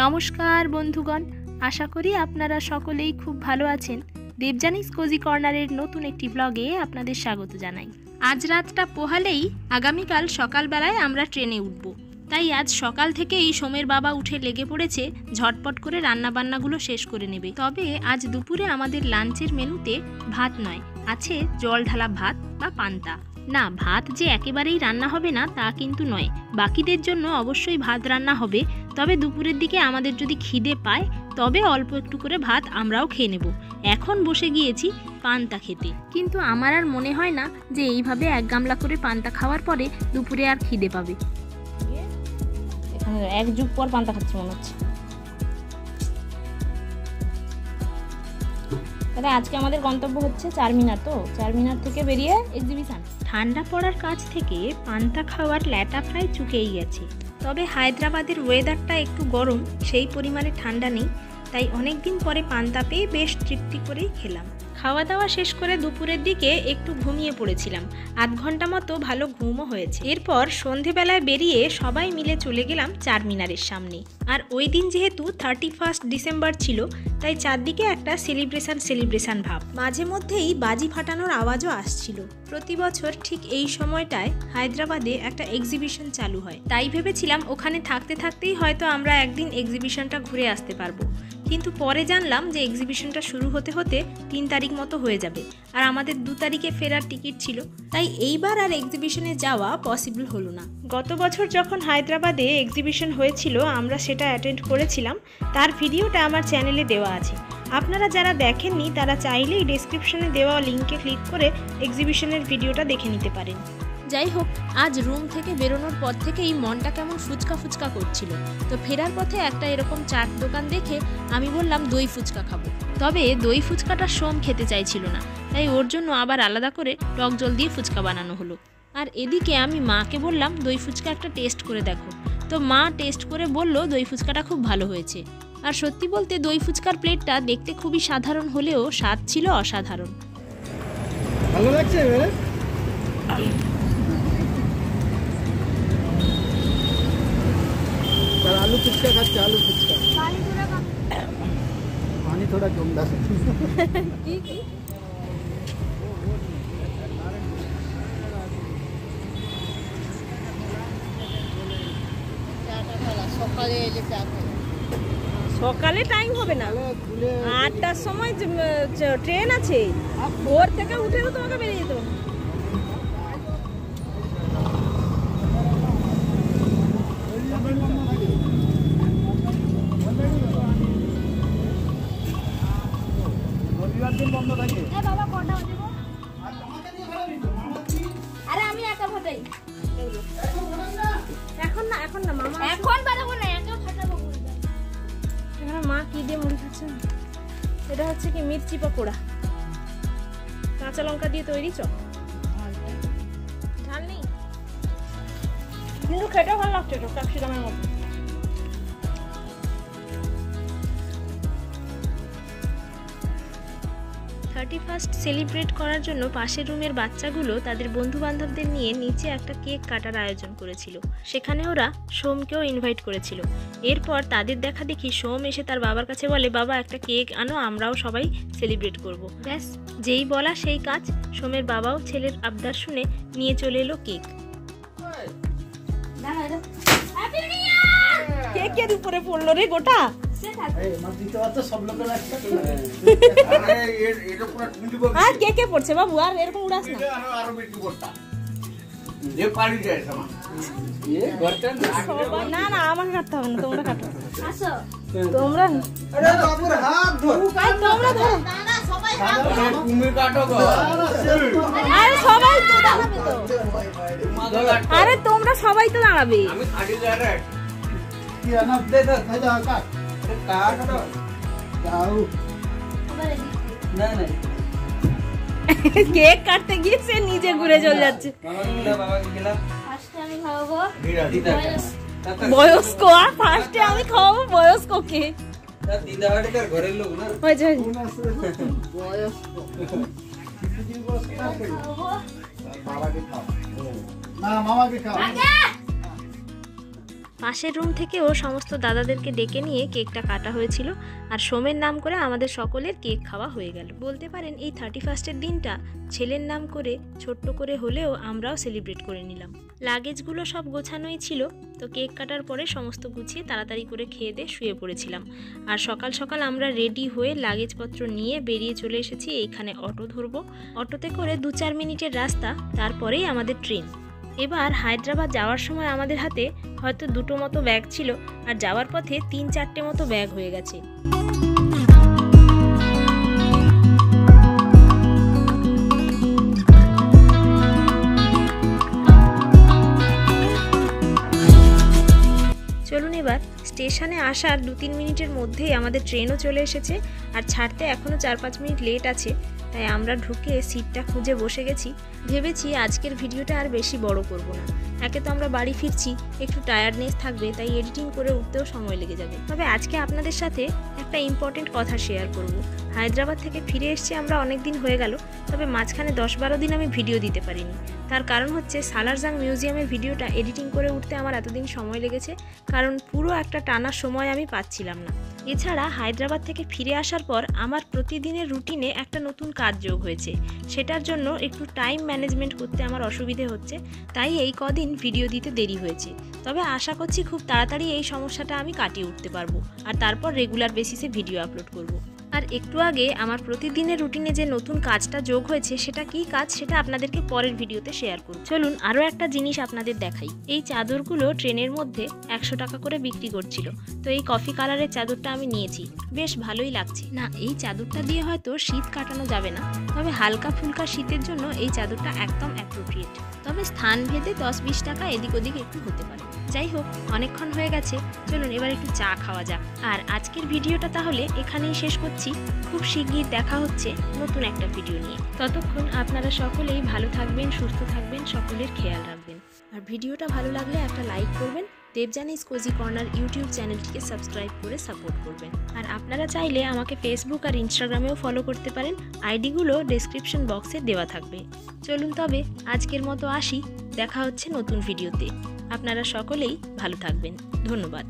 নমস্কার বন্ধুগণ, আশা করি আপনারা সকলেই খুব ভালো আছেন। দেবযানীস কোজি কর্নারের নতুন একটি ব্লগে আপনাদের স্বাগত জানাই। আজ রাতটা পোহালেই আগামীকাল সকালবেলায় আমরা ট্রেনে উঠব। তাই আজ সকাল থেকেই সোমের বাবা উঠে লেগে পড়েছে ঝটপট করে রান্নাবান্নাগুলো শেষ করে নেবে। তবে আজ দুপুরে আমাদের লাঞ্চের মেনুতে ভাত নয়, আছে জল ঢালা ভাত বা পান্তা। না, ভাত যে একেবারেই রান্না হবে না তা কিন্তু নয়, বাকিদের জন্য অবশ্যই ভাত রান্না হবে। তবে দুপুরের দিকে আমাদের যদি খিদে পায় তবে অল্প একটু করে ভাত আমরাও খেয়ে নেব। এখন বসে গিয়েছি পান্তা খেতে, কিন্তু আমার আর মনে হয় না যে এইভাবে এক গামলা করে পান্তা খাওয়ার পরে দুপুরে আর খিদে পাবে। এক যুগ পর পান্তা খাচ্ছি মনে হচ্ছে। তাহলে আজকে আমাদের গন্তব্য হচ্ছে চারমিনার, তো চারমিনার থেকে বেরিয়ে এক্সিবিশন। ঠান্ডা পড়ার কাছ থেকে পান্তা খাওয়ার ল্যাটা প্রায় চুকেই গেছে। তবে হায়দ্রাবাদের ওয়েদারটা একটু গরম, সেই পরিমাণে ঠান্ডা নেই, তাই অনেক দিন পরে পান্তা পেয়ে বেশ তৃপ্তি করেই খেলাম। খাওয়া দাওয়া শেষ করে দুপুরের দিকে একটু ঘুমিয়ে পড়েছিলাম, আধ ঘন্টা মতো ভালো ঘুমও হয়েছে। এরপর সন্ধেবেলায় বেরিয়ে সবাই মিলে চলে গেলাম চারমিনারের সামনে। আর ওই দিন যেহেতু 31 ডিসেম্বর ছিল, তাই চারদিকে একটা সেলিব্রেশন ভাব। মাঝে মধ্যেই বাজি ফাটানোর আওয়াজও আসছিল। প্রতি বছর ঠিক এই সময়টায় হায়দ্রাবাদে একটা এক্সিবিশন চালু হয়, তাই ভেবেছিলাম ওখানে থাকতে থাকতেই হয়তো আমরা একদিন এক্সিবিশনটা ঘুরে আসতে পারবো। কিন্তু পরে জানলাম যে এক্সিবিশনটা শুরু হতে হতে 3 তারিখ মতো হয়ে যাবে, আর আমাদের 2 তারিখে ফেরার টিকিট ছিল, তাই এইবার আর এক্সিবিশনে যাওয়া পসিবল হলো না। গত বছর যখন হায়দ্রাবাদে এক্সিবিশন হয়েছিল আমরা সেটা অ্যাটেন্ড করেছিলাম, তার ভিডিওটা আমার চ্যানেলে দেওয়া আছে। আপনারা যারা দেখেননি তারা চাইলেই ডেসক্রিপশনে দেওয়া লিঙ্কে ক্লিক করে এক্সিবিশনের ভিডিওটা দেখে নিতে পারেন। যাই হোক, আজ রুম থেকে বেরোনোর পর থেকেই মনটা কেমন ফুচকা করছিল। তো ফেরার পথে একটা এরকম চাট দোকান দেখে আমি বললাম দই ফুচকা খাবো। তবে দই ফুচকাটা সোম খেতে চাইছিল না, তাই ওর জন্য আবার আলাদা করে টক জল দিয়ে ফুচকা বানানো হলো। আর এদিকে আমি মাকে বললাম দই ফুচকা একটা টেস্ট করে দেখো। তো মা টেস্ট করে বলল দই ফুচকাটা খুব ভালো হয়েছে। আর সত্যি বলতে দই ফুচকার প্লেটটা দেখতে খুবই সাধারণ হলেও স্বাদ ছিল অসাধারণ। ভালো লাগছে। आलू फुचका खाते, आलू फुचका पानी थोड़ा कम डाल। সকালে টাইম হবে না, 8টার সময় ট্রেন আছে, ভোর থেকে উঠেও তোমাকে বেরিয়ে যেতে হবে। এখন না মামা, এখন বানাবো না, এখন ফাটাবো। এখানে মা কি দিয়ে মুড়ি খাচ্ছে? এটা হচ্ছে কি মির্চি পকোড়া, কাঁচা লঙ্কা দিয়ে তৈরি চপ। ঝাল নেই কিন্তু খেতে ভালো লাগছে, তো ক্যাপসিকামের মতো। সেলিব্রেট করার জন্য পাশের রুমের বাচ্চাগুলো তাদের বন্ধু বান্ধবদের নিয়ে নিচে একটা কেক কাটার আয়োজন করেছিল। সেখানে ওরা সোমকেও ইনভাইট করেছিল। এরপর তাদের দেখা দেখি সোম এসে তার বাবার কাছে বলে, বাবা একটা কেক আনো, আমরাও সবাই সেলিব্রেট করব। ব্যাস, যেই বলা সেই কাজ। সোমের বাবাও ছেলের আবদার শুনে নিয়ে চলে এলো কেক। কেকের উপরে পড়লো রে গোটা। আর কে পড়ছে বাবু, আর এরকম উড়াস না। না না, আমাকে কাটতে হবে না, তোমরা কাটো। তোমরা ধরো। আরে সবাই তো দাঁড়াবে, তো আরে তোমরা সবাই তো দাঁড়াবে। কেক কাটতে গিয়ে সে নিজে ঘুরে চলে যাচ্ছে। বয়স্ক, আর ফার্স্টে আমি খাওয়াবো বয়স্ককে। ঘরের লোক না পাশের রুম থেকেও সমস্ত দাদাদেরকে ডেকে নিয়ে কেকটা কাটা হয়েছিল আর সোমের নাম করে আমাদের সকলের কেক খাওয়া হয়ে গেল। বলতে পারেন এই 31st দিনটা ছেলের নাম করে ছোট্ট করে হলেও আমরাও সেলিব্রেট করে নিলাম। লাগেজগুলো সব গোছানোই ছিল, তো কেক কাটার পরে সমস্ত গুছিয়ে তাড়াতাড়ি করে খেয়ে দিয়ে শুয়ে পড়েছিলাম। আর সকাল সকাল আমরা রেডি হয়ে লাগেজপত্র নিয়ে বেরিয়ে চলে এসেছি এইখানে অটো ধরবো। অটোতে করে 2-4 মিনিটের রাস্তা, তারপরেই আমাদের ট্রেন। এবার হায়দ্রাবাদ যাওয়ার সময় আমাদের হাতে হয়তো 2টো মতো ব্যাগ ছিল আর যাওয়ার পথে 3-4টে মতো ব্যাগ হয়ে গেছে। চলুন এবার স্টেশনে আসার 2-3 মিনিটের মধ্যেই আমাদের ট্রেনও চলে এসেছে আর ছাড়তে এখনও 4-5 মিনিট লেট আছে, তাই আমরা ঢুকে সিটটা খুঁজে বসে গেছি। ভেবেছি আজকের ভিডিওটা আর বেশি বড় করব না, একে তো আমরা বাড়ি ফিরছি, একটু টায়ার্ডনেস থাকবে, তাই এডিটিং করে উঠতেও সময় লেগে যাবে। তবে আজকে আপনাদের সাথে একটা ইম্পর্টেন্ট কথা শেয়ার করব। হায়দ্রাবাদ থেকে ফিরে এসেছি আমরা অনেক দিন হয়ে গেল, তবে মাঝখানে 10-12 দিন আমি ভিডিও দিতে পারিনি। তার কারণ হচ্ছে সালারজাং মিউজিয়ামের ভিডিওটা এডিটিং করে উঠতে আমার এতদিন সময় লেগেছে, কারণ পুরো একটা টানা সময় আমি পাচ্ছিলাম না। এছাড়া হায়দ্রাবাদ থেকে ফিরে আসার পর আমার প্রতিদিনের রুটিনে একটা নতুন কাজ যোগ হয়েছে, সেটার জন্য একটু টাইম ম্যানেজমেন্ট করতে আমার অসুবিধে হচ্ছে, তাই এই কদিন ভিডিও দিতে দেরি হয়েছে। তবে আশা করছি খুব তাড়াতাড়ি এই সমস্যাটা আমি কাটিয়ে উঠতে পারবো আর তারপর রেগুলার বেসিসে ভিডিও আপলোড করব। আর একটু আগে আমার প্রতিদিনের রুটিনে যে নতুন কাজটা যোগ হয়েছে সেটা কি কাজ সেটা আপনাদেরকে পরের ভিডিওতে শেয়ার করব। চলুন আরও একটা জিনিস আপনাদের দেখাই। এই চাদরগুলো ট্রেনের মধ্যে 100 টাকা করে বিক্রি করছিল, তো এই কফি কালারের চাদরটা আমি নিয়েছি, বেশ ভালোই লাগছে। না, এই চাদরটা দিয়ে হয়তো শীত কাটানো যাবে না, তবে হালকা ফুলকা শীতের জন্য এই চাদরটা একদম অ্যাপ্রোপ্রিয়েট। তবে স্থান ভেদে 10-20 টাকা এদিক ওদিক একটু হতে পারে। যাই হোক, অনেকক্ষণ হয়ে গেছে, চলুন এবার একটু চা খাওয়া যাক। আর আজকের ভিডিওটা তাহলে এখানেই শেষ করছি। খুব শিগগির দেখা হচ্ছে নতুন একটা ভিডিও নিয়ে। ততক্ষণ আপনারা সকলেই ভালো থাকবেন, সুস্থ থাকবেন, সকলের খেয়াল রাখবেন। আর ভিডিওটা ভালো লাগলে একটা লাইক করবেন, দেবযানীস কোজি কর্নার ইউটিউব চ্যানেলটিকে সাবস্ক্রাইব করে সাপোর্ট করবেন। আর আপনারা চাইলে আমাকে ফেসবুক আর ইনস্টাগ্রামেও ফলো করতে পারেন, আইডিগুলো ডেসক্রিপশন বক্সে দেওয়া থাকবে। চলুন তবে আজকের মতো আসি, দেখা হচ্ছে নতুন ভিডিওতে। আপনারা সকলেই ভালো থাকবেন, ধন্যবাদ।